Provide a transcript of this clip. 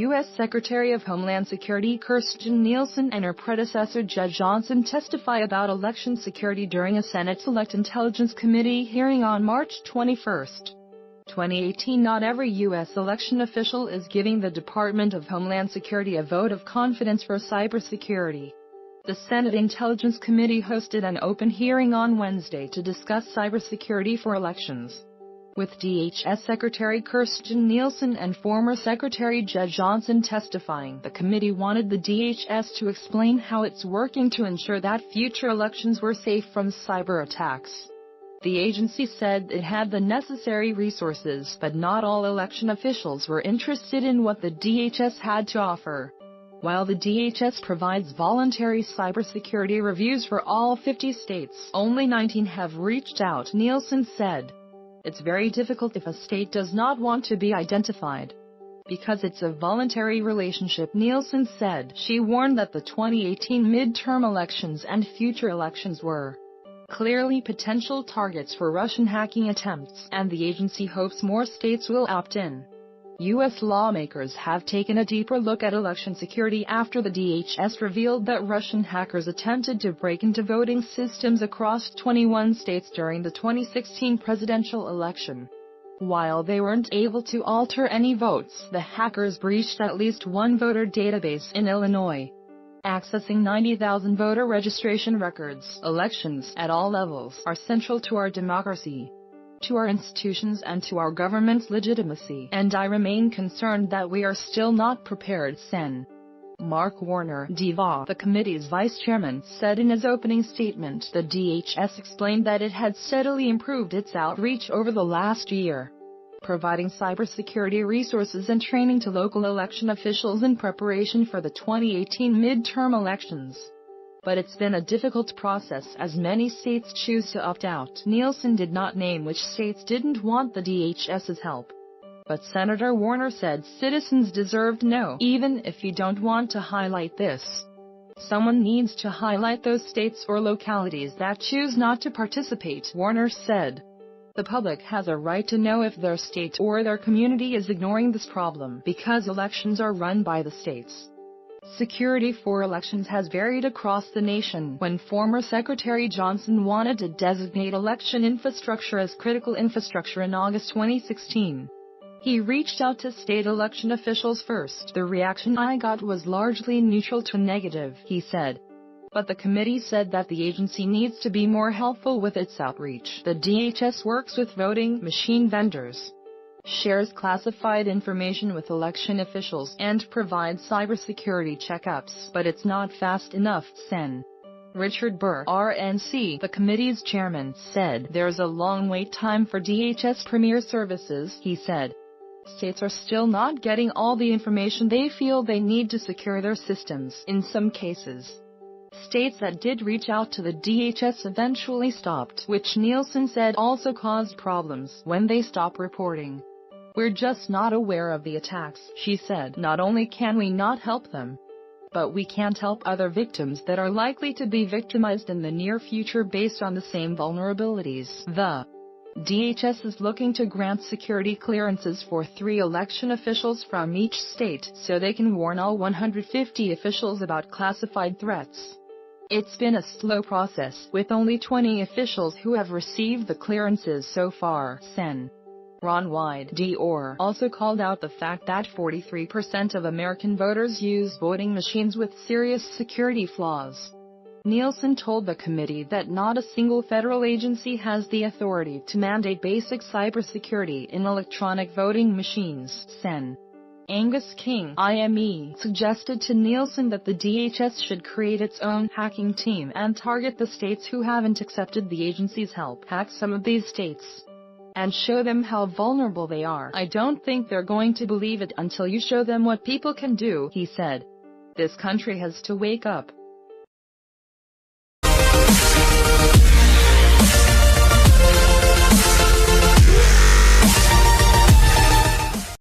U.S. Secretary of Homeland Security Kirstjen Nielsen and her predecessor Jeh Johnson testify about election security during a Senate Select Intelligence Committee hearing on March 21, 2018. Not every U.S. election official is giving the Department of Homeland Security a vote of confidence for cybersecurity. The Senate Intelligence Committee hosted an open hearing on Wednesday to discuss cybersecurity for elections. With DHS Secretary Kirstjen Nielsen and former Secretary Jeh Johnson testifying, the committee wanted the DHS to explain how it's working to ensure that future elections were safe from cyber attacks. The agency said it had the necessary resources, but not all election officials were interested in what the DHS had to offer. While the DHS provides voluntary cybersecurity reviews for all 50 states, only 19 have reached out, Nielsen said. It's very difficult if a state does not want to be identified. Because it's a voluntary relationship, Nielsen said. She warned that the 2018 midterm elections and future elections were clearly potential targets for Russian hacking attempts, and the agency hopes more states will opt in. U.S. lawmakers have taken a deeper look at election security after the DHS revealed that Russian hackers attempted to break into voting systems across 21 states during the 2016 presidential election. While they weren't able to alter any votes, the hackers breached at least one voter database in Illinois, accessing 90,000 voter registration records. Elections at all levels are central to our democracy, to our institutions, and to our government's legitimacy, and I remain concerned that we are still not prepared, Sen. Mark Warner, DVA, the committee's vice chairman, said in his opening statement. The DHS explained that it had steadily improved its outreach over the last year, providing cybersecurity resources and training to local election officials in preparation for the 2018 midterm elections. But it's been a difficult process as many states choose to opt out. Nielsen did not name which states didn't want the DHS's help. But Senator Warner said citizens deserve to know, even if you don't want to highlight this. Someone needs to highlight those states or localities that choose not to participate, Warner said. The public has a right to know if their state or their community is ignoring this problem, because elections are run by the states. Security for elections has varied across the nation. When former Secretary Johnson wanted to designate election infrastructure as critical infrastructure in August 2016, he reached out to state election officials first. The reaction I got was largely neutral to negative, he said. But the committee said that the agency needs to be more helpful with its outreach. The DHS works with voting machine vendors, shares classified information with election officials, and provides cybersecurity checkups, but it's not fast enough, Sen. Richard Burr, RNC, the committee's chairman, said. There's a long wait time for DHS Premier Services, he said. States are still not getting all the information they feel they need to secure their systems. In some cases, states that did reach out to the DHS eventually stopped, which Nielsen said also caused problems when they stop reporting. We're just not aware of the attacks, she said. Not only can we not help them, but we can't help other victims that are likely to be victimized in the near future based on the same vulnerabilities. The DHS is looking to grant security clearances for 3 election officials from each state so they can warn all 150 officials about classified threats. It's been a slow process, with only 20 officials who have received the clearances so far, Sen. Ron Wyde, D.O.R., also called out the fact that 43% of American voters use voting machines with serious security flaws. Nielsen told the committee that not a single federal agency has the authority to mandate basic cybersecurity in electronic voting machines. Sen. Angus King, IME, suggested to Nielsen that the DHS should create its own hacking team and target the states who haven't accepted the agency's help. Hack some of these states and show them how vulnerable they are. I don't think they're going to believe it until you show them what people can do, he said. This country has to wake up.